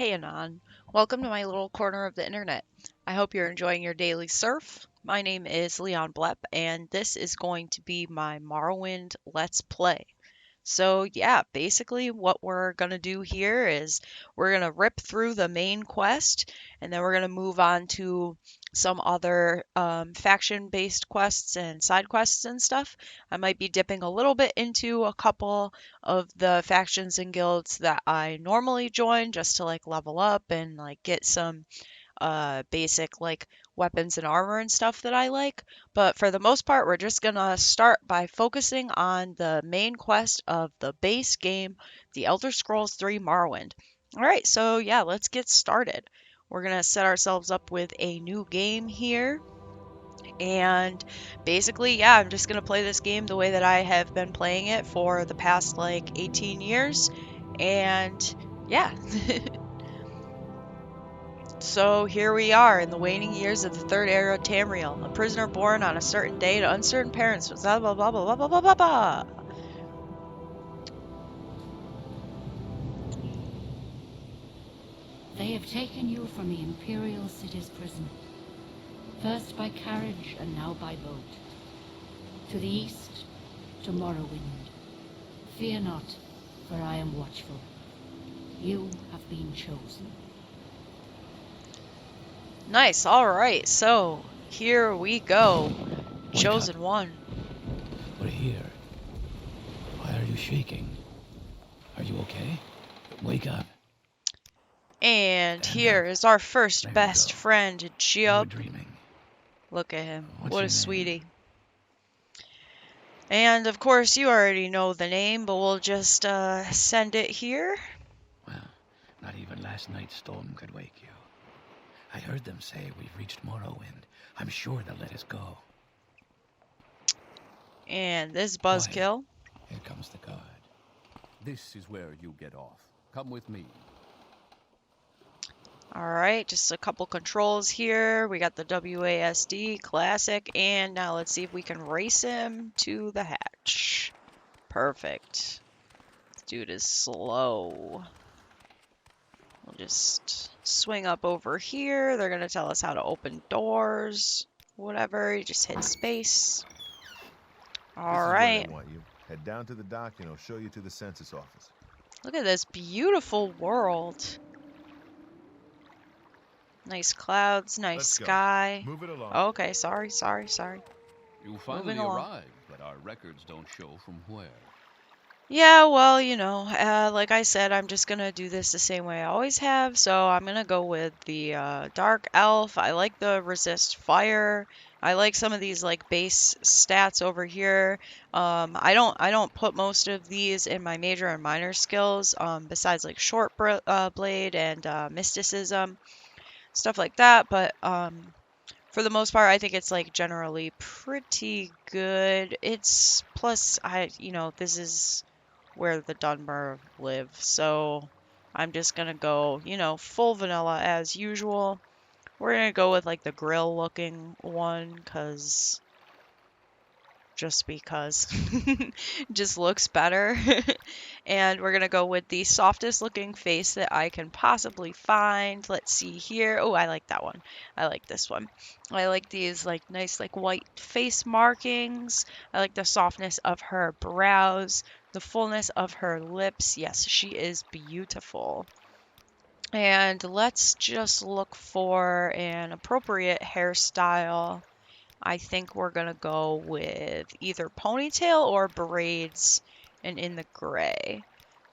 Hey Anon, welcome to my little corner of the internet. I hope you're enjoying your daily surf. My name is Leon Blepp, and this is going to be my Morrowind Let's Play. So yeah, basically what we're gonna do here is we're gonna rip through the main quest, and then we're gonna move on to some other faction-based quests and side quests and stuff. I might be dipping a little bit into a couple of the factions and guilds that I normally join just to like level up and like get some basic like weapons and armor and stuff that I like. But for the most part, we're just gonna start by focusing on the main quest of the base game, The Elder Scrolls 3 Morrowind. All right, so yeah, let's get started. We're gonna set ourselves up with a new game here. And basically, yeah, I'm just gonna play this game the way that I have been playing it for the past like 18 years. And yeah, so here we are in the waning years of the Third Era of Tamriel, a prisoner born on a certain day to uncertain parents. Blah blah blah blah blah blah blah blah blah. They have taken you from the Imperial City's prison, first by carriage and now by boat. To the east, to Morrowind. Fear not, for I am watchful. You have been chosen. Nice. All right. So here we go. Wake up. Chosen one. We're here. Why are you shaking? Are you okay? Wake up. And Stand here up. is our first There you best go. friend, You were Jub. dreaming. Look at him. What's What a your name? sweetie. And of course, you already know the name, but we'll just send it here. Well, not even last night's storm could wake you. I heard them say we've reached Morrowind. I'm sure they'll let us go. And this Quiet. buzzkill. Here comes the guard. This is where you get off. Come with me. All right, just a couple controls here. We got the WASD Classic, and now let's see if we can race him to the hatch. Perfect. This dude is slow. We'll just swing up over here. They're gonna tell us how to open doors. Whatever, you just hit space. All This is where right. they want you. Head down to the dock and I'll show you to the census office. Look at this beautiful world. Nice clouds, nice Let's go. sky. Move it along. Oh, okay, sorry. You finally along. arrived, but our records don't show from where. Yeah, well, like I said, I'm just gonna do this the same way I always have. So I'm gonna go with the Dark Elf. I like the resist fire. I like some of these like base stats over here. I don't put most of these in my major and minor skills. Besides like short blade and mysticism, stuff like that. But for the most part, I think it's like generally pretty good. It's plus this is where the Dunmer live. So I'm just gonna go, full vanilla as usual. We're gonna go with like the grill looking one just because just looks better. And we're gonna go with the softest looking face that I can possibly find. Let's see here. Oh, I like that one. I like this one. I like these like nice like white face markings. I like the softness of her brows, the fullness of her lips. Yes, she is beautiful. And let's just look for an appropriate hairstyle. I think we're gonna go with either ponytail or braids and in the gray.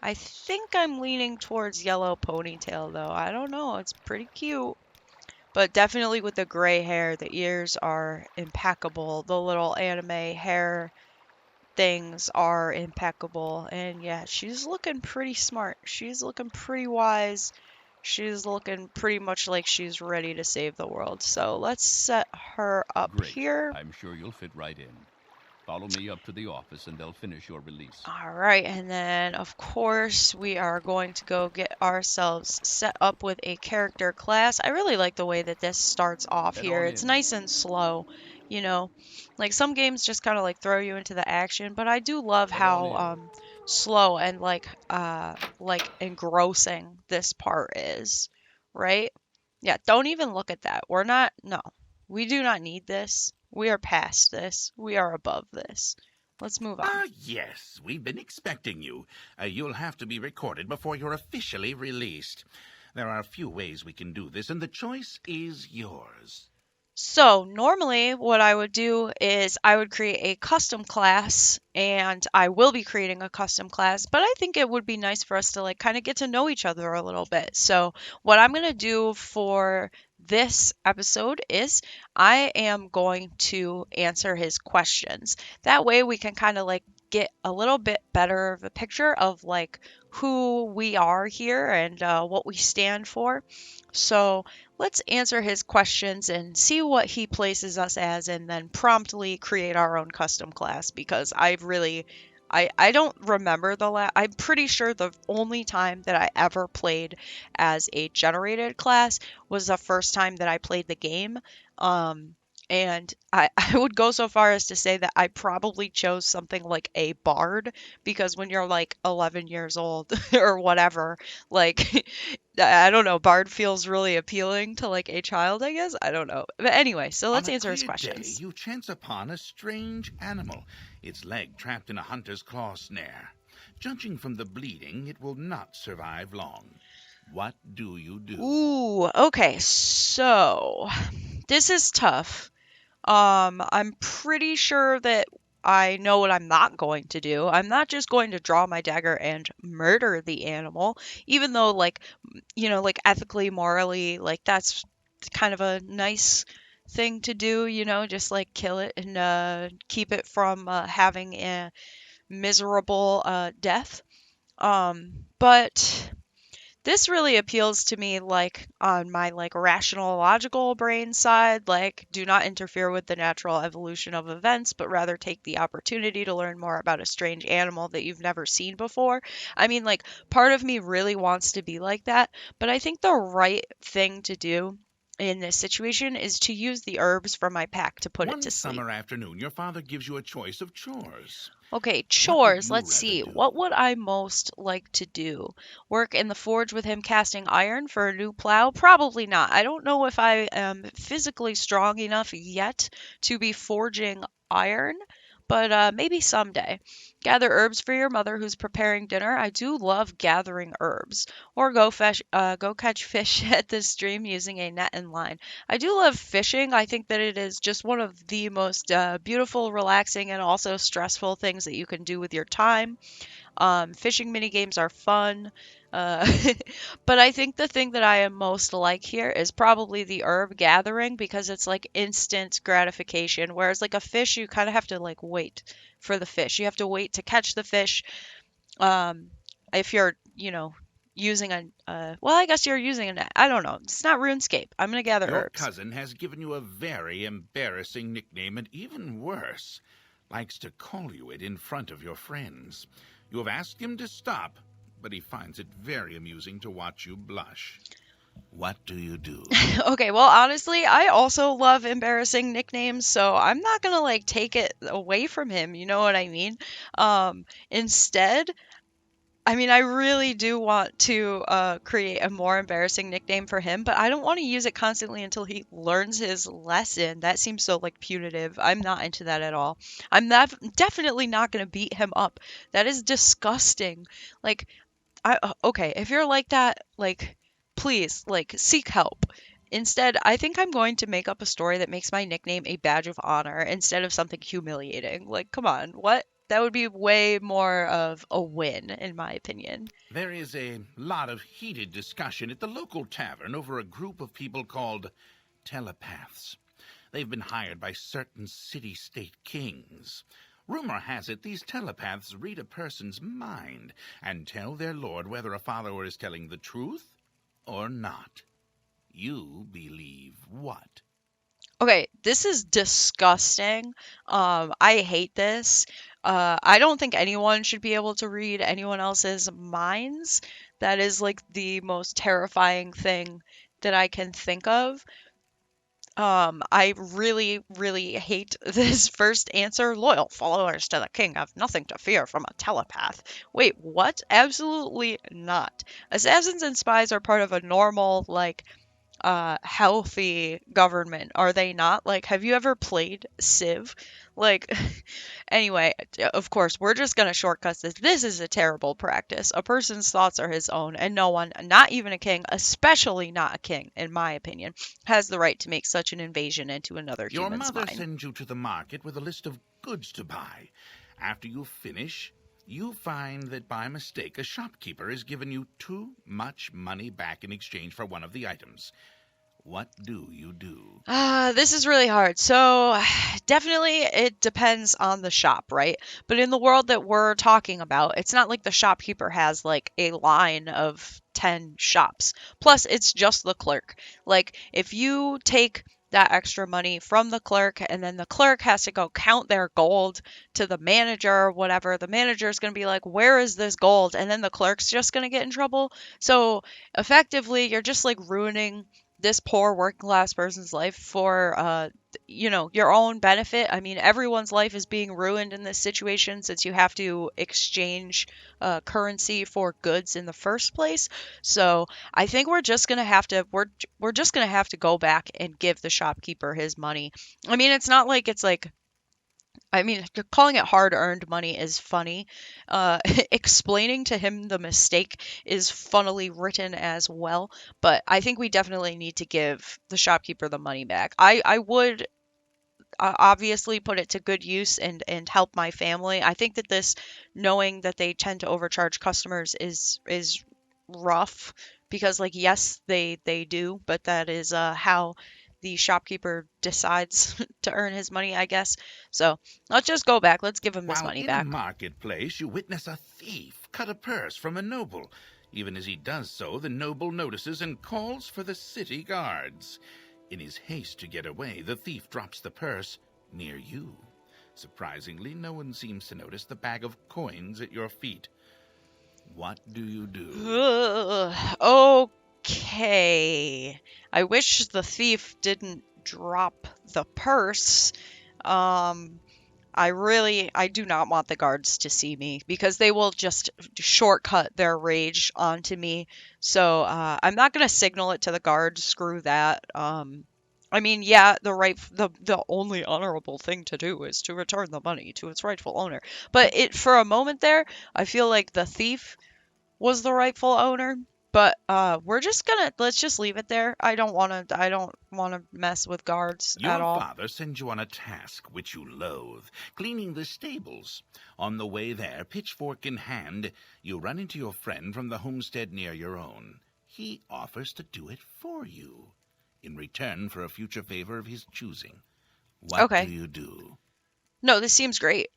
I think I'm leaning towards yellow ponytail though. I don't know, it's pretty cute. But definitely with the gray hair, the ears are impeccable. The little anime hair things are impeccable. And yeah, she's looking pretty smart. She's looking pretty wise. She's looking pretty much like she's ready to save the world. So let's set her up Great. here. I'm sure you'll fit right in. Follow me up to the office and they'll finish your release. All right, and then of course we are going to go get ourselves set up with a character class. I really like the way that this starts off Head here. on It's in. nice and slow, you know. Like some games just kind of like throw you into the action, but I do love Head on how in. slow and like engrossing this part is, right? Yeah, don't even look at that. We're not, no. We do not need this. We are past this. We are above this. Let's move on. Ah, yes, we've been expecting you. You'll have to be recorded before you're officially released. There are a few ways we can do this, and the choice is yours. So normally what I would do is I would create a custom class, and I will be creating a custom class, but I think it would be nice for us to like kind of get to know each other a little bit. So what I'm going to do for this episode is I am going to answer his questions. That way we can kind of like get a little bit better of a picture of like who we are here and what we stand for. So let's answer his questions and see what he places us as, and then promptly create our own custom class because I don't remember I'm pretty sure the only time that I ever played as a generated class was the first time that I played the game. Um, and I would go so far as to say that I probably chose something like a bard because when you're like 11 years old or whatever, like I don't know, bard feels really appealing to like a child, I guess. I don't know. But anyway, so On let's a answer his clear day, questions. you chance upon a strange animal, its leg trapped in a hunter's claw snare. Judging from the bleeding, it will not survive long. What do you do? Ooh, okay. So, this is tough. I'm pretty sure that I know what I'm not going to do. I'm not just going to draw my dagger and murder the animal, even though like, like ethically, morally, like that's kind of a nice thing to do, just like kill it and keep it from having a miserable death. But this really appeals to me like on my like rational logical brain side, like do not interfere with the natural evolution of events, but rather take the opportunity to learn more about a strange animal that you've never seen before. I mean, like part of me really wants to be like that, but I think the right thing to do in this situation is to use the herbs from my pack to put it One to sleep. summer afternoon, your father gives you a choice of chores. Okay, What would chores. you Let's rather see. do? What would I most like to do? Work in the forge with him casting iron for a new plow? Probably not. I don't know if I am physically strong enough yet to be forging iron, but maybe someday. Gather herbs for your mother who's preparing dinner. I do love gathering herbs. Or go catch fish at the stream using a net and line. I do love fishing. I think that it is just one of the most beautiful, relaxing, and also stressful things that you can do with your time. Fishing mini games are fun. Uh, but I think the thing that I am most like here is probably the herb gathering because it's like instant gratification. Whereas like a fish, you kind of have to like wait for the fish. You have to wait to catch the fish. Um, if you're, using well, I guess you're using a net. I don't know. It's not RuneScape. I'm gonna gather Your herbs. cousin has given you a very embarrassing nickname, and even worse, likes to call you it in front of your friends. You have asked him to stop, but he finds it very amusing to watch you blush. What do you do? Okay, well, honestly, I also love embarrassing nicknames, so I'm not gonna like take it away from him, you know what I mean? Instead, I mean, I really do want to create a more embarrassing nickname for him, but I don't want to use it constantly until he learns his lesson. That seems so like punitive. I'm not into that at all. I'm not definitely not gonna beat him up. That is disgusting. Like, okay, if you're like that, like, please, like, seek help. Instead, I think I'm going to make up a story that makes my nickname a badge of honor instead of something humiliating. Like, come on, what? That would be way more of a win, in my opinion. There is a lot of heated discussion at the local tavern over a group of people called telepaths. They've been hired by certain city-state kings. Rumor has it these telepaths read a person's mind and tell their lord whether a follower is telling the truth or not. You believe what? Okay, this is disgusting. I hate this. I don't think anyone should be able to read anyone else's minds. That is like the most terrifying thing that I can think of. I really, really hate this first answer. Loyal followers to the king have nothing to fear from a telepath. Wait, what? Absolutely not. Assassins and spies are part of a normal, like, healthy government, are they not? Like, have you ever played Civ? Like, anyway, of course, we're just gonna shortcut this. This is a terrible practice. A person's thoughts are his own, and no one, not even a king, especially not a king, in my opinion, has the right to make such an invasion into another Your human's mother mind. sends you to the market with a list of goods to buy. After you finish, you find that by mistake a shopkeeper has given you too much money back in exchange for one of the items. What do you do? This is really hard. So, definitely it depends on the shop, right? But in the world that we're talking about, it's not like the shopkeeper has like a line of 10 shops. Plus, it's just the clerk. Like, if you take that extra money from the clerk and then the clerk has to go count their gold to the manager or whatever, the manager's going to be like, "Where is this gold?" And then the clerk's just going to get in trouble. So, effectively, you're just like ruining this poor working class person's life for your own benefit. I mean, everyone's life is being ruined in this situation since you have to exchange currency for goods in the first place. So I think we're just gonna have to go back and give the shopkeeper his money. I mean, it's not like it's like, I mean, calling it hard-earned money is funny. Explaining to him the mistake is funnily written as well. But I think we definitely need to give the shopkeeper the money back. I would obviously put it to good use and help my family. I think that this, knowing that they tend to overcharge customers, is rough because, like, yes, they do, but that is how the shopkeeper decides to earn his money, I guess. So let's just go back. Let's give him his While money in a back. marketplace, you witness a thief cut a purse from a noble. Even as he does so, the noble notices and calls for the city guards. In his haste to get away, the thief drops the purse near you. Surprisingly, no one seems to notice the bag of coins at your feet. What do you do? Ugh, okay. I wish the thief didn't drop the purse. Um, I do not want the guards to see me because they will just shortcut their rage onto me. So I'm not gonna signal it to the guards. Screw that. I mean, yeah, the only honorable thing to do is to return the money to its rightful owner. But it for a moment there, I feel like the thief was the rightful owner. But let's just leave it there. I don't wanna mess with guards at Your all. father sends you on a task which you loathe, cleaning the stables. On the way there, pitchfork in hand, you run into your friend from the homestead near your own. He offers to do it for you, in return for a future favor of his choosing. What do Okay. you do? No, this seems great.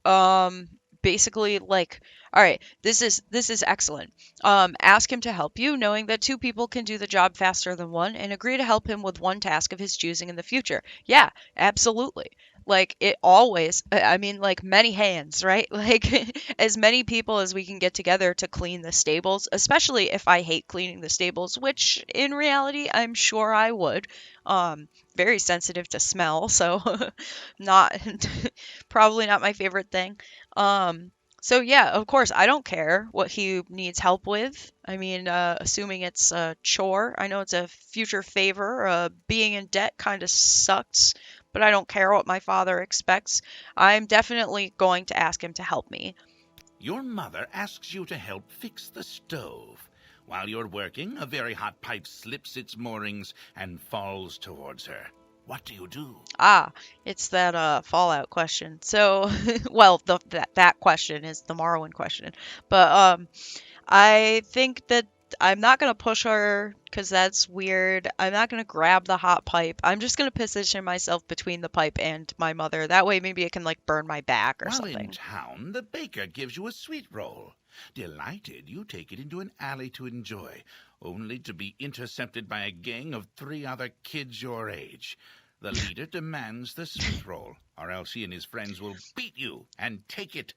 Basically, like, all right, this is excellent. Ask him to help you, knowing that two people can do the job faster than one, and agree to help him with one task of his choosing in the future. Yeah, absolutely. Like it always, I mean, like many hands, right? Like as many people as we can get together to clean the stables, especially if I hate cleaning the stables, which in reality I'm sure I would. Very sensitive to smell, so not probably not my favorite thing. Um, so yeah, of course, I don't care what he needs help with. I mean, assuming it's a chore, I know it's a future favor. Being in debt kind of sucks, but I don't care what my father expects. I'm definitely going to ask him to help me. Your mother asks you to help fix the stove. While you're working, a very hot pipe slips its moorings and falls towards her. What do you do? Ah, it's that Fallout question. So, well, that question is the Morrowind question. But I think that I'm not gonna push her because that's weird. I'm not gonna grab the hot pipe. I'm just gonna position myself between the pipe and my mother. That way, maybe it can like burn my back or While in something. town, the baker gives you a sweet roll. Delighted, you take it into an alley to enjoy, only to be intercepted by a gang of 3 other kids your age. The leader demands the sweet roll, or else he and his friends will beat you and take it.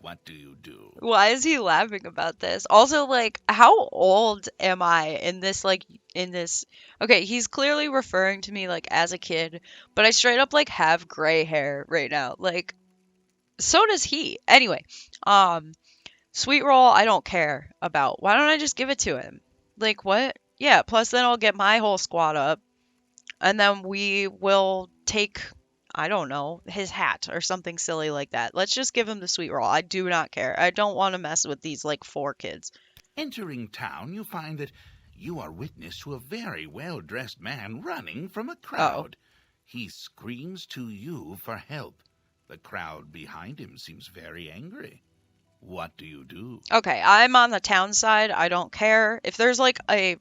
What do you do? Why is he laughing about this? Also, like, how old am I in this, like, in this? Okay, he's clearly referring to me, like, as a kid, but I straight up, like, have gray hair right now. Like, so does he. Anyway, um, sweet roll, I don't care about. Why don't I just give it to him? Like, what? Yeah, plus then I'll get my whole squad up, and then we will take, I don't know, his hat or something silly like that. Let's just give him the sweet roll. I do not care. I don't want to mess with these like 4 kids. Entering town, you find that you are witness to a very well-dressed man running from a Oh, crowd. He screams to you for help. The crowd behind him seems very angry. What do you do? okay. I'm on the town side. I don't care. If there's like a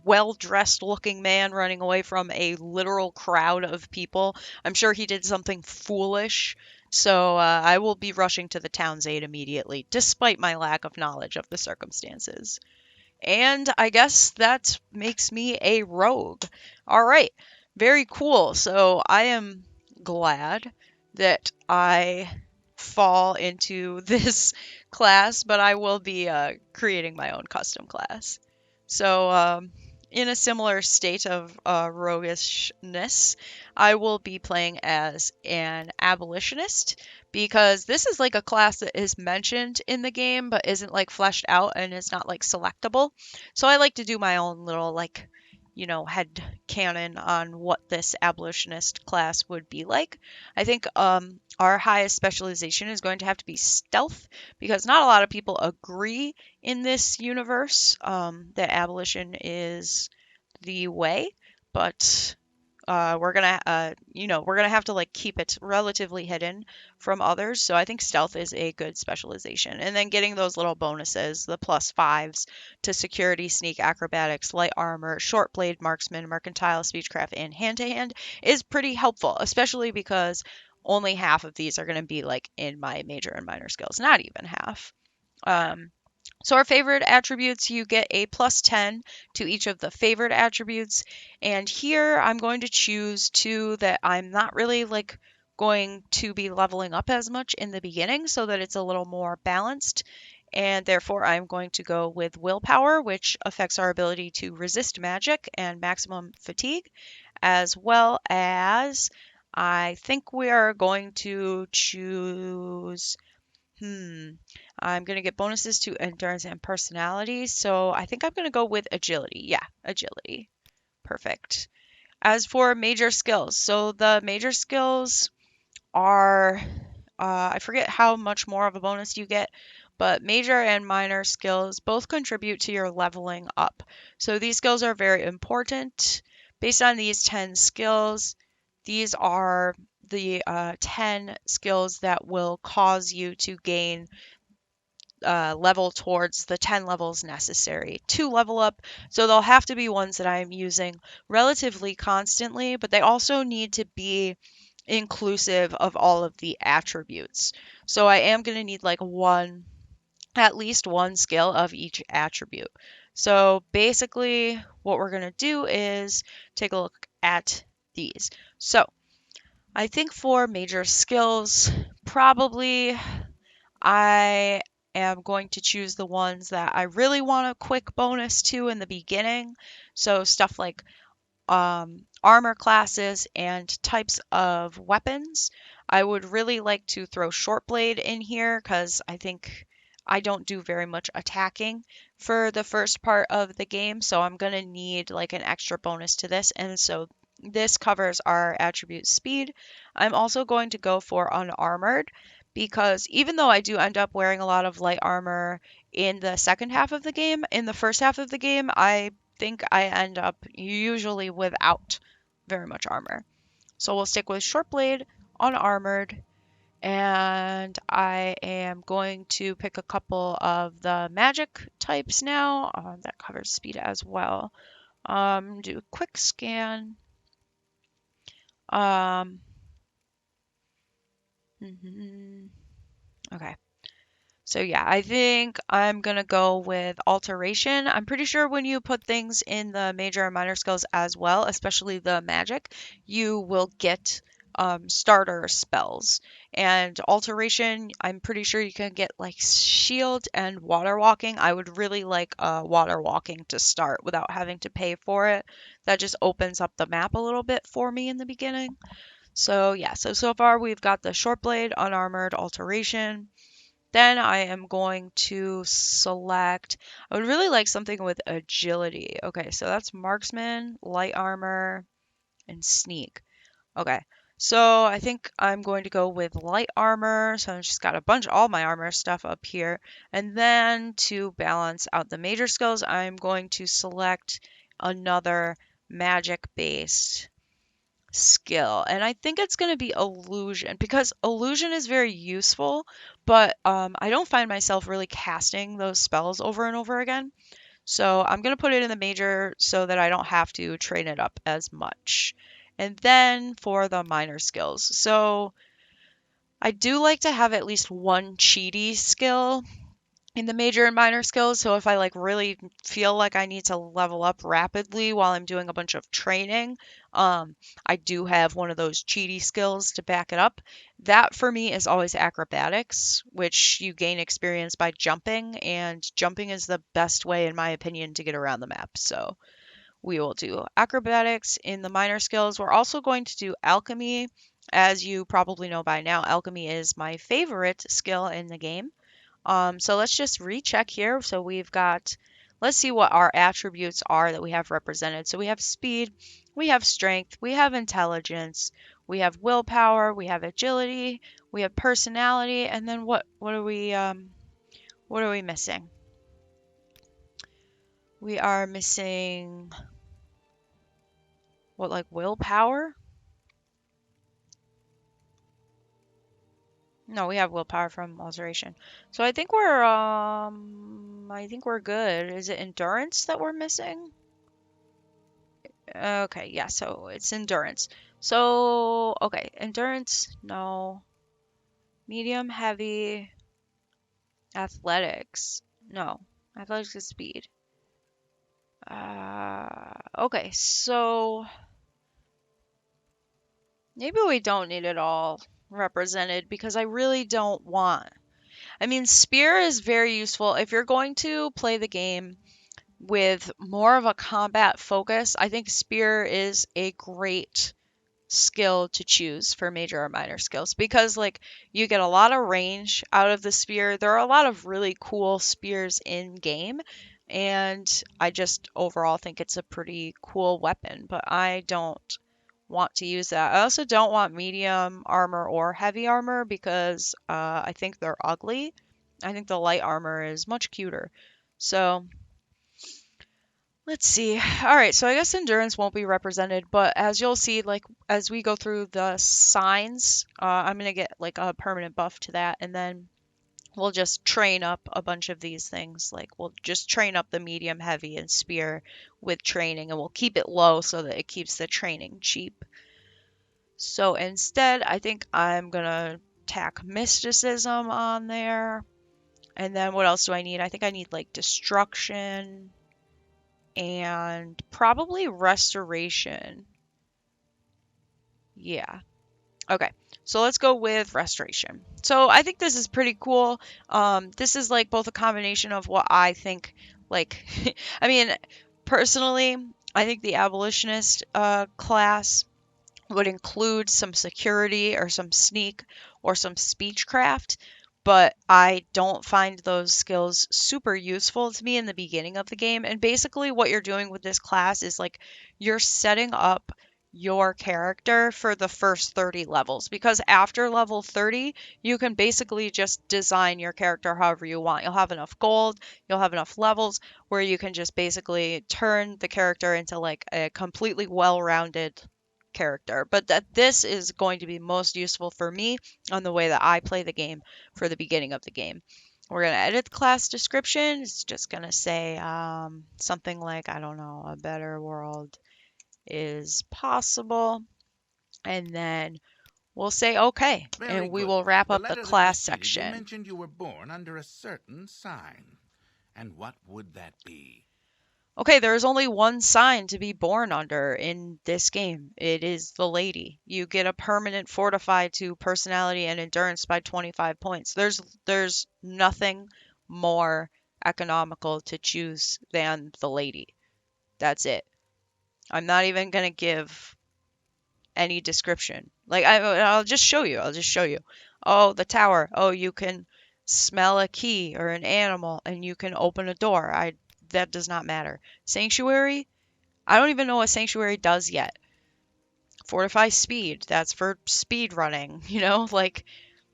well-dressed looking man running away from a literal crowd of people, I'm sure he did something foolish. So I will be rushing to the town's aid immediately, despite my lack of knowledge of the circumstances. And I guess that makes me a rogue. All right. Very cool. So I am glad that I fall into this class, but I will be creating my own custom class. So, in a similar state of roguishness, I will be playing as an abolitionist because this is like a class that is mentioned in the game but isn't like fleshed out and is not like selectable. So I like to do my own little like, head canon on what this abolitionist class would be like. I think our highest specialization is going to have to be stealth because not a lot of people agree in this universe that abolition is the way, but we're gonna have to like keep it relatively hidden from others. So I think stealth is a good specialization, and then getting those little bonuses, the +5s to security, sneak, acrobatics, light armor, short blade, marksman, mercantile, speechcraft, and hand to hand is pretty helpful, especially because only half of these are going to be like in my major and minor skills, not even half. Um, so our favorite attributes, you get a +10 to each of the favorite attributes. And here I'm going to choose 2 that I'm not really like going to be leveling up as much in the beginning so that it's a little more balanced. And therefore I'm going to go with willpower, which affects our ability to resist magic and maximum fatigue, as well as I think we are going to choose I'm going to get bonuses to endurance and personality. So I think I'm going to go with agility. Yeah, agility. Perfect. As for major skills, so the major skills are, I forget how much more of a bonus you get, but major and minor skills both contribute to your leveling up. So these skills are very important. Based on these 10 skills, these are the 10 skills that will cause you to gain level towards the 10 levels necessary to level up. So they'll have to be ones that I'm using relatively constantly, but they also need to be inclusive of all of the attributes. So I am going to need like at least one skill of each attribute. So basically, what we're going to do is take a look at these. So I think for major skills, probably I am going to choose the ones that I really want a quick bonus to in the beginning. So stuff like armor classes and types of weapons. I would really like to throw short blade in here because I think I don't do very much attacking for the first part of the game, so I'm going to need like an extra bonus to this, and so this covers our attribute speed. I'm also going to go for unarmored because even though I do end up wearing a lot of light armor in the second half of the game, in the first half of the game, I think I end up usually without very much armor. So we'll stick with short blade, unarmored, and I am going to pick a couple of the magic types now. That covers speed as well. Do a quick scan. Um, okay. So yeah, I think I'm gonna go with alteration. I'm pretty sure when you put things in the major and minor skills as well, especially the magic, you will get starter spells. And alteration, I'm pretty sure you can get like shield and water walking. I would really like water walking to start without having to pay for it. That just opens up the map a little bit for me in the beginning. So yeah, so far we've got the short blade, unarmored, alteration. Then I am going to select, I would really like something with agility. Okay, so that's marksman, light armor, and sneak. Okay, so I think I'm going to go with light armor. So I've just got a bunch, all my armor stuff up here. And then to balance out the major skills, I'm going to select another magic-based skill. And I think it's going to be illusion because illusion is very useful, but I don't find myself really casting those spells over and over again. So I'm going to put it in the major so that I don't have to train it up as much. And then for the minor skills. So I do like to have at least one cheaty skill in the major and minor skills. So if I like really feel like I need to level up rapidly while I'm doing a bunch of training, I do have one of those cheaty skills to back it up. That for me is always acrobatics, which you gain experience by jumping, and jumping is the best way, in my opinion, to get around the map. So we will do acrobatics in the minor skills. We're also going to do alchemy. As you probably know by now, alchemy is my favorite skill in the game. So let's just recheck here. So we've got, let's see what our attributes are that we have represented. So we have speed, we have strength, we have intelligence, we have willpower, we have agility, we have personality, and then what are we missing? We are missing what, like willpower? No, we have willpower from alteration. So I think we're good. Is it endurance that we're missing? Okay, yeah, so it's endurance. So, okay, endurance, no. Medium, heavy, athletics, no. Athletics is speed. Okay, so maybe we don't need it all represented because I really don't want. I mean, spear is very useful if you're going to play the game with more of a combat focus. I think spear is a great skill to choose for major or minor skills because like you get a lot of range out of the spear. There are a lot of really cool spears in game, and I just overall think it's a pretty cool weapon, but I don't want to use that. I also don't want medium armor or heavy armor because I think they're ugly. I think the light armor is much cuter. So let's see. All right, so I guess endurance won't be represented, but as you'll see, like as we go through the signs, I'm gonna get like a permanent buff to that, and then we'll just train up a bunch of these things. Like we'll just train up the medium, heavy, and spear with training, and we'll keep it low so that it keeps the training cheap. So instead, I think I'm gonna tack mysticism on there. And then what else do I need? I think I need like destruction and probably restoration. Yeah. Okay. So let's go with restoration. So I think this is pretty cool. This is like both a combination of what I think, like, I mean, personally, I think the abolitionist class would include some security or some sneak or some speechcraft, but I don't find those skills super useful to me in the beginning of the game. And basically, what you're doing with this class is like you're setting up your character for the first 30 levels because after level 30 you can basically just design your character however you want. You'll have enough gold, you'll have enough levels where you can just basically turn the character into like a completely well-rounded character, but that this is going to be most useful for me on the way that I play the game for the beginning of the game. We're going to edit the class description. It's just going to say something like, I don't know, a better world is possible. And then we'll say okay, Very and we good. will wrap The up the letter that class preceded you section. mentioned you were born under a certain sign. And what would that be? Okay, there's only one sign to be born under in this game. It is the lady. You get a permanent fortify to personality and endurance by 25 points. There's nothing more economical to choose than the lady. That's it. I'm not even gonna give any description. Like I'll just show you. I'll just show you. Oh, the tower. Oh, you can smell a key or an animal and you can open a door. I That does not matter. Sanctuary? I don't even know what sanctuary does yet. Fortify speed. That's for speed running, like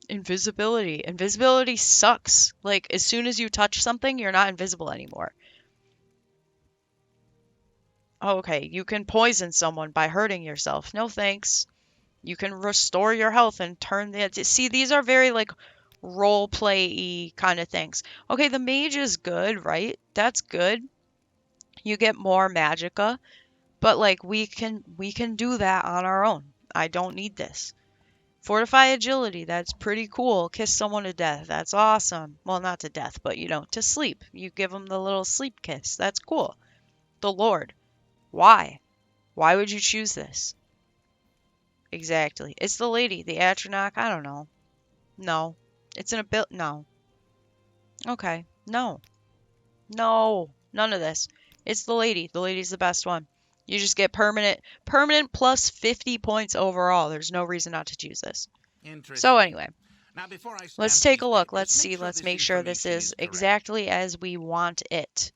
invisibility. Invisibility sucks. Like as soon as you touch something, you're not invisible anymore. Oh, okay, you can poison someone by hurting yourself. No thanks. You can restore your health and turn the see, these are very like role play-y kind of things. Okay, the mage is good, right? That's good. You get more magicka, but like we can do that on our own. I don't need this. Fortify agility, that's pretty cool. Kiss someone to death, that's awesome. Well, not to death, but to sleep. You give them the little sleep kiss. That's cool. The Lord. Why? Why would you choose this? Exactly. It's the lady, the Atronach. I don't know. No. It's an ability. No. Okay. No. No. None of this. It's the lady. The lady's the best one. You just get permanent plus 50 points overall. There's no reason not to choose this. So Interesting. anyway, Now, before I let's stamp take these a look. papers, Let's make see. sure Let's this make sure this information is is correct. exactly as we want it.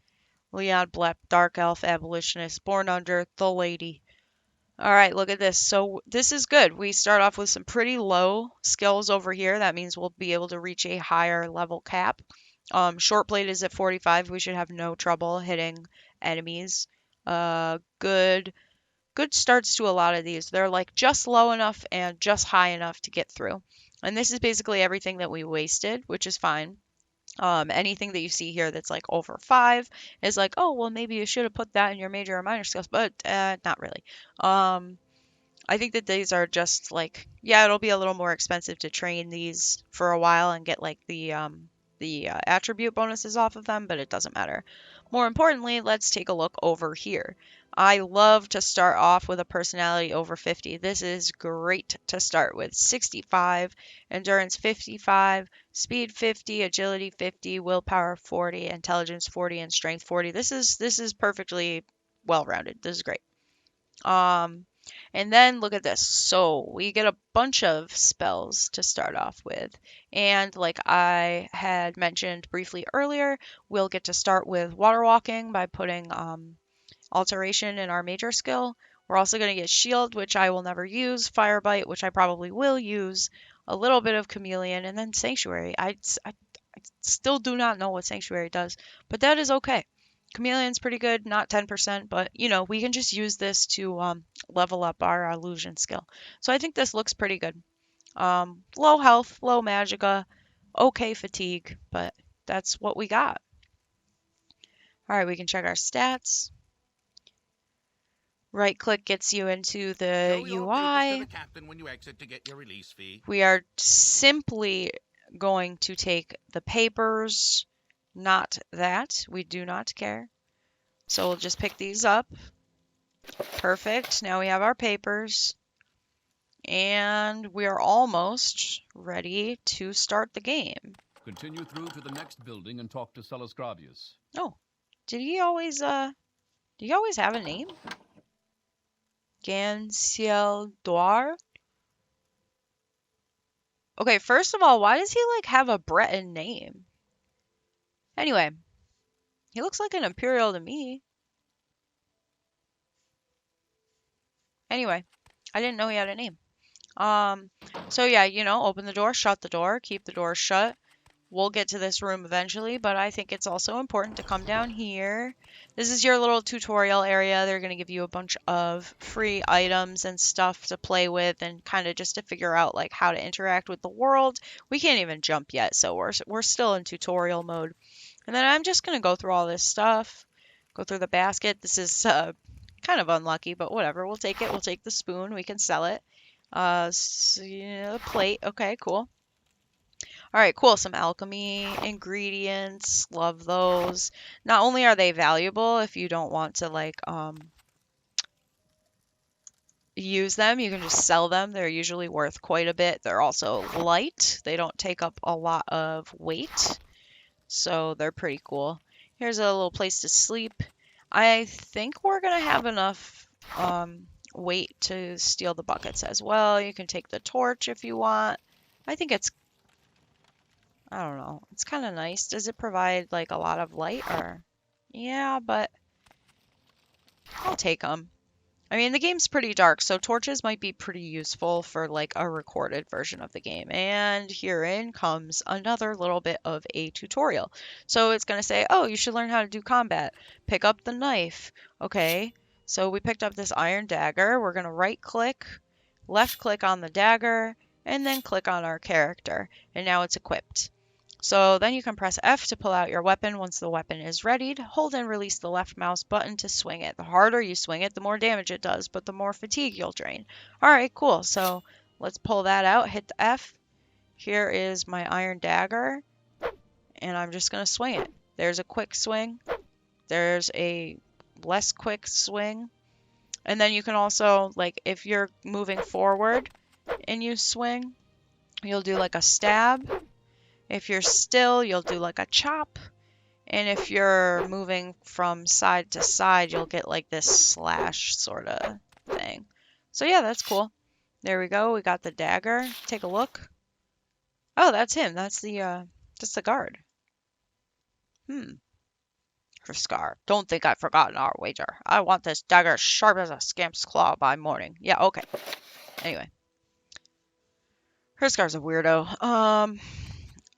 Leon Blepp, Dark Elf Abolitionist, born under the lady. All right, look at this. So this is good. We start off with some pretty low skills over here. That means we'll be able to reach a higher level cap. Short blade is at 45. We should have no trouble hitting enemies. Good starts to a lot of these. They're like just low enough and just high enough to get through. And this is basically everything that we wasted, which is fine. Anything that you see here that's like over 5 is like, oh, well, maybe you should have put that in your major or minor skills, but not really. Um, I think that these are just like, yeah, it'll be a little more expensive to train these for a while and get like the attribute bonuses off of them, but it doesn't matter. More importantly, let's take a look over here. I love to start off with a personality over 50. This is great to start with. 65, endurance 55, speed 50, agility 50, willpower 40, intelligence 40, and strength 40. This is perfectly well-rounded. This is great. Um, and then look at this. So we get a bunch of spells to start off with. And like I had mentioned briefly earlier, we'll get to start with water walking by putting alteration in our major skill. We're also going to get shield, which I will never use, fire bite, which I probably will use, a little bit of chameleon, and then sanctuary. I still do not know what sanctuary does, but that is okay. Chameleon's pretty good, not 10%, but we can just use this to level up our illusion skill. So I think this looks pretty good. Low health, low magicka, okay fatigue, but that's what we got. All right, we can check our stats. Right click gets you into the Show your papers to UI. the captain when you exit to get your release fee. We are simply going to take the papers, not that. We do not care. So we'll just pick these up. Perfect. Now we have our papers. And we are almost ready to start the game. Continue through to the next building and talk to Celis Gravius. Oh, did he always have a name? Ganciel Doir? Okay, first of all, why does he like have a Breton name? Anyway, he looks like an Imperial to me. Anyway, I didn't know he had a name. So yeah, open the door, shut the door, keep the door shut. We'll get to this room eventually, but I think it's also important to come down here. This is your little tutorial area. They're going to give you a bunch of free items and stuff to play with and kind of just to figure out like how to interact with the world. We can't even jump yet, so we're still in tutorial mode. And then I'm just going to go through all this stuff. Go through the basket. This is kind of unlucky, but whatever. We'll take it. We'll take the spoon. We can sell it. So, plate. Okay, cool. All right, cool. Some alchemy ingredients. Love those. Not only are they valuable if you don't want to like use them, you can just sell them. They're usually worth quite a bit. They're also light. They don't take up a lot of weight, so they're pretty cool. Here's a little place to sleep. I think we're gonna have enough weight to steal the buckets as well. You can take the torch if you want. I think it's, I don't know, it's kind of nice. Does it provide like a lot of light or? Yeah, but I'll take them. I mean, the game's pretty dark, so torches might be pretty useful for like a recorded version of the game. And herein comes another little bit of a tutorial. So it's going to say, oh, you should learn how to do combat. Pick up the knife. Okay, so we picked up this iron dagger. We're going to right click, left click on the dagger, and then click on our character. And now it's equipped. So then you can press F to pull out your weapon. Once the weapon is readied, hold and release the left mouse button to swing it. The harder you swing it, the more damage it does, but the more fatigue you'll drain. All right, cool. So let's pull that out, hit the F. Here is my iron dagger, and I'm just going to swing it. There's a quick swing. There's a less quick swing. And then you can also, like, if you're moving forward and you swing, you'll do like a stab. If you're still, you'll do like a chop. And if you're moving from side to side, you'll get like this slash sort of thing. So yeah, that's cool. There we go. We got the dagger. Take a look. Oh, that's him. That's the guard. Scar. Don't think I've forgotten our wager. I want this dagger sharp as a scamp's claw by morning. Yeah, okay. Anyway. Scar's a weirdo.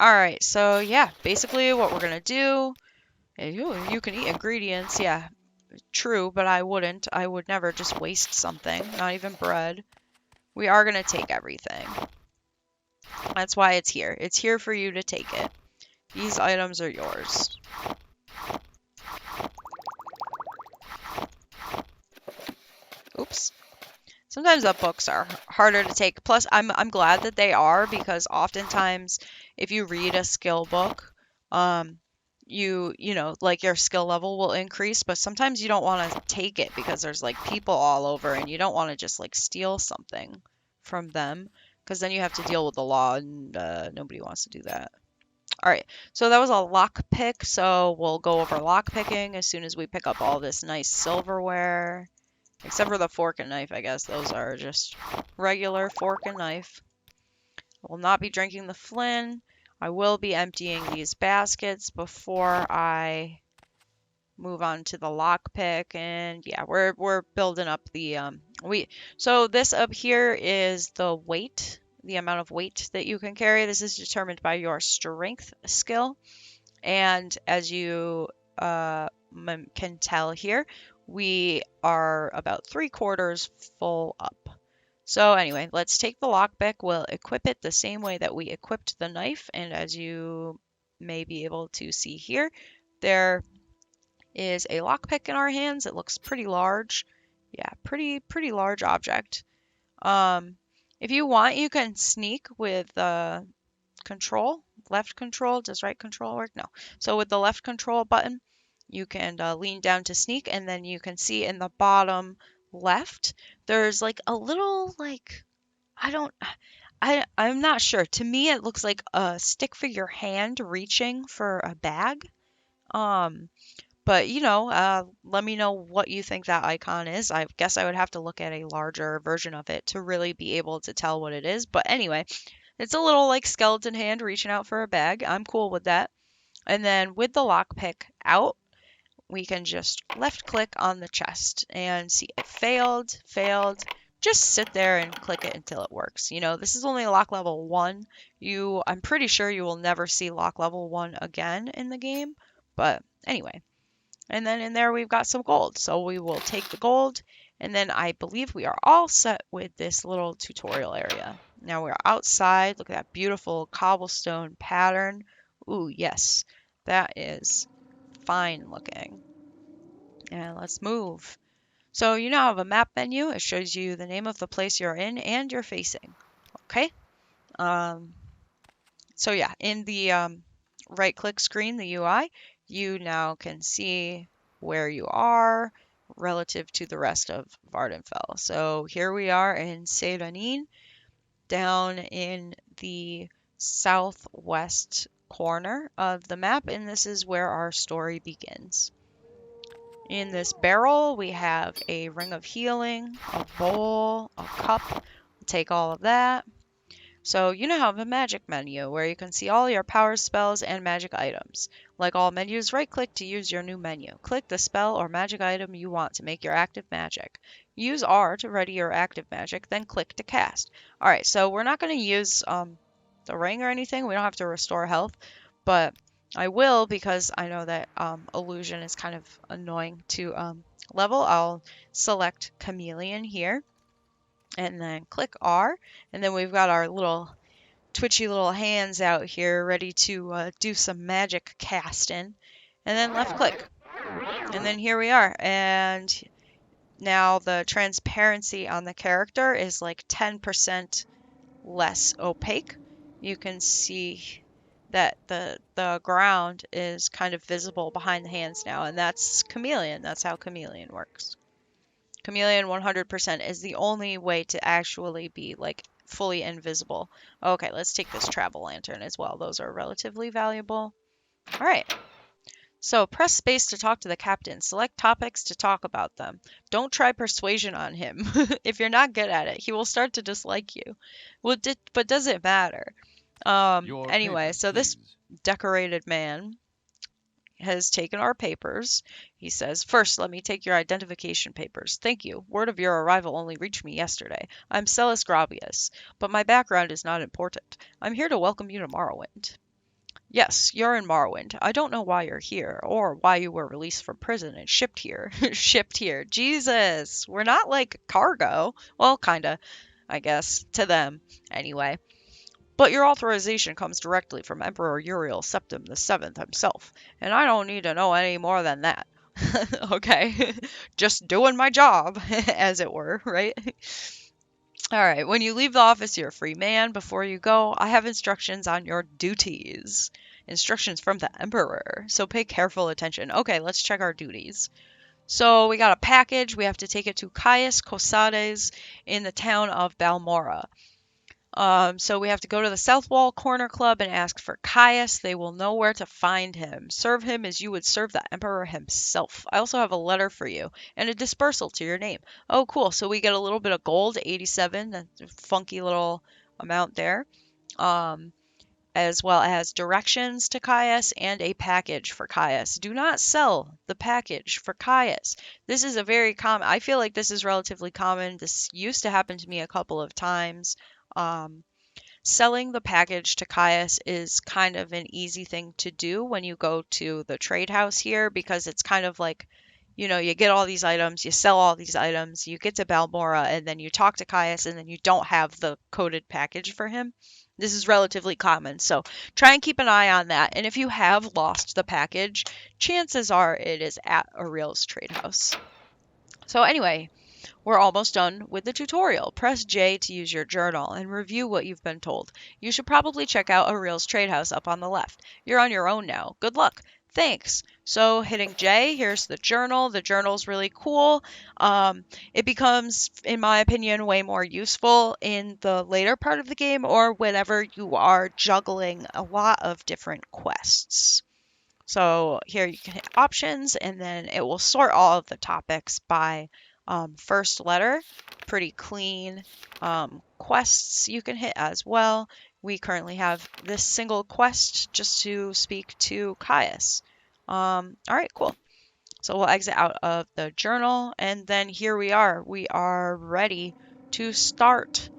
Alright, so yeah, basically what we're gonna do, you can eat ingredients, yeah, true, but I wouldn't. I would never just waste something, not even bread. We are gonna take everything. That's why it's here. It's here for you to take it. These items are yours. Oops. Sometimes the books are harder to take. Plus, I'm glad that they are, because oftentimes if you read a skill book, you know, like your skill level will increase, but sometimes you don't want to take it because there's like people all over and you don't want to just like steal something from them, because then you have to deal with the law, and nobody wants to do that. All right, so that was a lock pick, so we'll go over lock picking as soon as we pick up all this nice silverware. Except for the fork and knife, I guess. Those are just regular fork and knife. I will not be drinking the Flynn. I will be emptying these baskets before I move on to the lockpick. And yeah, we're building up the so this up here is the weight, the amount of weight that you can carry. This is determined by your strength skill. And as you can tell here, we are about 3/4 full up. So anyway, let's take the lockpick. We'll equip it the same way that we equipped the knife. And as you may be able to see here, there is a lockpick in our hands. It looks pretty large. Yeah, pretty large object. If you want, you can sneak with control. Left control. Does right control work? No. So with the left control button, you can lean down to sneak, and then you can see in the bottom left, there's like a little, like, I'm not sure. To me, it looks like a stick figure hand reaching for a bag. But you know, let me know what you think that icon is. I guess I would have to look at a larger version of it to really be able to tell what it is. But anyway, it's a little like skeleton hand reaching out for a bag. I'm cool with that. And then with the lockpick out, we can just left click on the chest and see it failed. Just sit there and click it until it works. You know, this is only lock level 1. I'm pretty sure you will never see lock level 1 again in the game. But anyway. And then in there we've got some gold. So we will take the gold, and then I believe we are all set with this little tutorial area. Now we're outside. Look at that beautiful cobblestone pattern. Ooh, yes. That is fine looking. And let's move. So you now have a map menu. It shows you the name of the place you're in and you're facing. Okay. So yeah, in the right-click screen, the UI, you now can see where you are relative to the rest of Vardenfell. So here we are in Seyranin, down in the southwest corner of the map, and this is where our story begins. In this barrel, we have a ring of healing, a bowl, a cup. Take all of that. So you now have a magic menu where you can see all your power spells and magic items. Like all menus, right-click to use your new menu. Click the spell or magic item you want to make your active magic. Use R to ready your active magic, then click to cast. Alright, so we're not going to use the ring or anything. We don't have to restore health, but I will because I know that illusion is kind of annoying to level. I'll select chameleon here and then click R, and then we've got our little twitchy little hands out here ready to do some magic casting, and then left click, and then here we are. And now the transparency on the character is like 10% less opaque. You can see that the ground is kind of visible behind the hands now, and that's chameleon. That's how chameleon works. Chameleon 100% is the only way to actually be like fully invisible. Okay, let's take this travel lantern as well. Those are relatively valuable. All right. So press space to talk to the captain. Select topics to talk about them. Don't try persuasion on him. If you're not good at it, he will start to dislike you. Well, but does it matter? Your Anyway, papers, so this please. decorated man has taken our papers. He says, "First, let me take your identification papers. Thank you. Word of your arrival only reached me yesterday. I'm Celis Gravius, but my background is not important. I'm here to welcome you to Morrowind." "Yes, you're in Morrowind. I don't know why you're here, or why you were released from prison and shipped here." Shipped here. Jesus, we're not like cargo. Well, kinda, I guess, to them. Anyway. "But your authorization comes directly from Emperor Uriel Septim the Seventh himself, and I don't need to know any more than that." Okay, just doing my job, as it were, right? All right, when you leave the office, you're a free man. Before you go, I have instructions on your duties. Instructions from the Emperor, so pay careful attention. Okay, let's check our duties. So we got a package. We have to take it to Caius Cosades in the town of Balmora. So we have to go to the South Wall Corner Club and ask for Caius. They will know where to find him. Serve him as you would serve the Emperor himself. I also have a letter for you and a dispersal to your name. Oh, cool. So we get a little bit of gold, 87, that funky little amount there. Um, as well as directions to Caius and a package for Caius. Do not sell the package for Caius. This is a very common, I feel like this is relatively common. This used to happen to me a couple of times. Um, Selling the package to Caius is kind of an easy thing to do when you go to the trade house here because it's kind of like, you get all these items, you sell all these items, you get to Balmora, and then you talk to Caius, and then you don't have the coded package for him. This is relatively common, so try and keep an eye on that. And if you have lost the package, chances are it is at Ariel's trade house. So anyway, we're almost done with the tutorial. Press J to use your journal and review what you've been told. You should probably check out Ariel's trade house up on the left. You're on your own now. Good luck. Thanks. So hitting J, here's the journal. The journal's really cool. It becomes, in my opinion, way more useful in the later part of the game or whenever you are juggling a lot of different quests. So here you can hit options and then it will sort all of the topics by first letter. Pretty clean. Quests you can hit as well. We currently have this single quest just to speak to Caius. All right, cool. So we'll exit out of the journal and then here we are. We are ready to start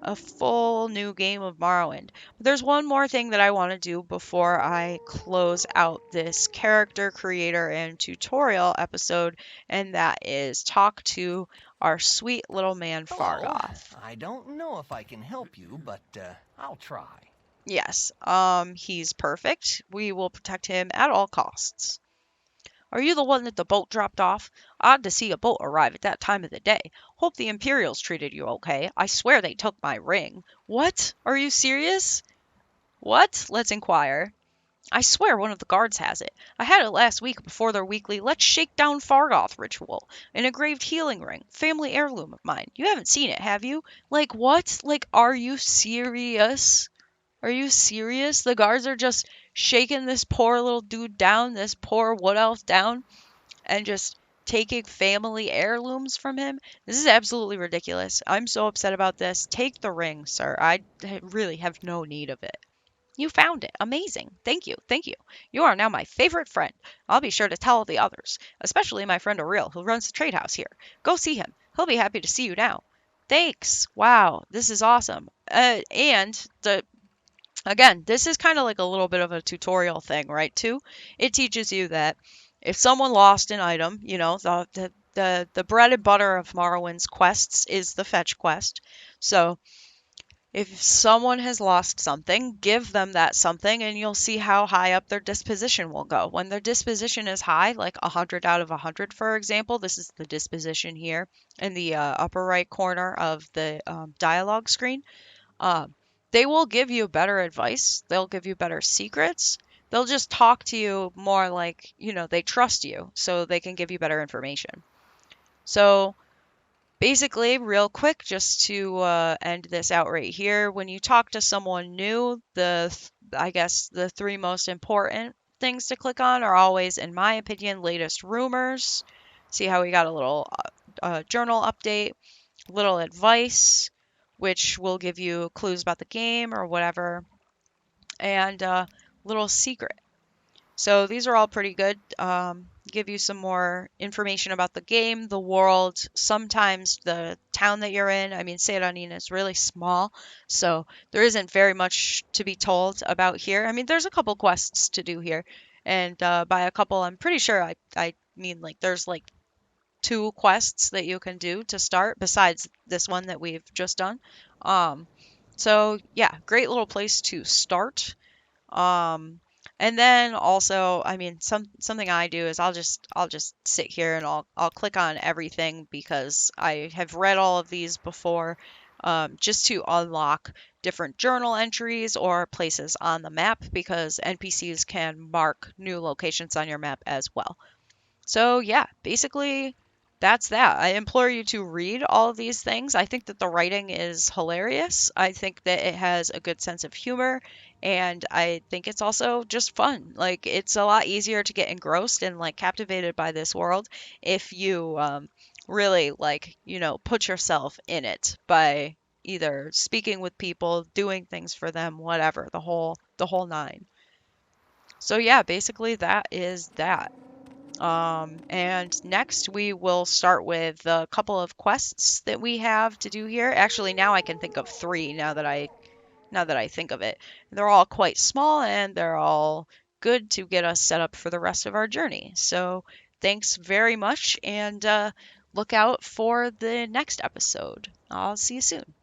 a full new game of Morrowind. But there's one more thing that I want to do before I close out this character creator and tutorial episode, and that is talk to our sweet little man Hello. Fargoth. I don't know if I can help you, but I'll try. Yes, he's perfect. We will protect him at all costs. "Are you the one that the boat dropped off? Odd to see a boat arrive at that time of the day. Hope the Imperials treated you okay. I swear they took my ring." "What? Are you serious?" What? Let's inquire. I swear one of the guards has it. I had it last week before their weekly Let's Shake Down Fargoth ritual. An engraved healing ring. Family heirloom of mine. You haven't seen it, have you? Like, what? Like, are you serious? Are you serious? The guards are just shaking this poor little dude down, this poor wood elf down, and just taking family heirlooms from him? This is absolutely ridiculous. I'm so upset about this. Take the ring, sir. I really have no need of it. You found it. Amazing. Thank you. Thank you. You are now my favorite friend. I'll be sure to tell the others, especially my friend Ariel, who runs the trade house here. Go see him. He'll be happy to see you now. Thanks. Wow, this is awesome. And the again, this is kind of like a little bit of a tutorial thing, right? Too, it teaches you that if someone lost an item, the bread and butter of Morrowind's quests is the fetch quest. So if someone has lost something, give them that something and you'll see how high up their disposition will go. When their disposition is high, like 100 out of 100, for example, this is the disposition here in the upper right corner of the dialogue screen. Um, they will give you better advice. They'll give you better secrets. They'll just talk to you more like, they trust you, so they can give you better information. So basically, real quick, just to end this out right here, when you talk to someone new, I guess the three most important things to click on are always, in my opinion, latest rumors. See how we got a little journal update, little advice, which will give you clues about the game or whatever, and little secret. So these are all pretty good. Give you some more information about the game, the world, sometimes the town that you're in. I mean, Seranina is really small, so there isn't very much to be told about here. I mean, there's a couple quests to do here, and by a couple, I'm pretty sure I mean like there's like two quests that you can do to start besides this one that we've just done. Um, so yeah, great little place to start. Um, and then also, I mean, something I do is I'll just sit here and I'll click on everything because I have read all of these before, just to unlock different journal entries or places on the map because NPCs can mark new locations on your map as well. So yeah, basically that's that. I implore you to read all of these things. I think that the writing is hilarious. I think that it has a good sense of humor, and I think it's also just fun. Like it's a lot easier to get engrossed and like captivated by this world if you really like, put yourself in it by either speaking with people, doing things for them, whatever, the whole nine. So yeah, basically that is that. And next we will start with a couple of quests that we have to do here. Actually, now I can think of three now that I think of it. They're all quite small and they're all good to get us set up for the rest of our journey. So thanks very much and look out for the next episode. I'll see you soon.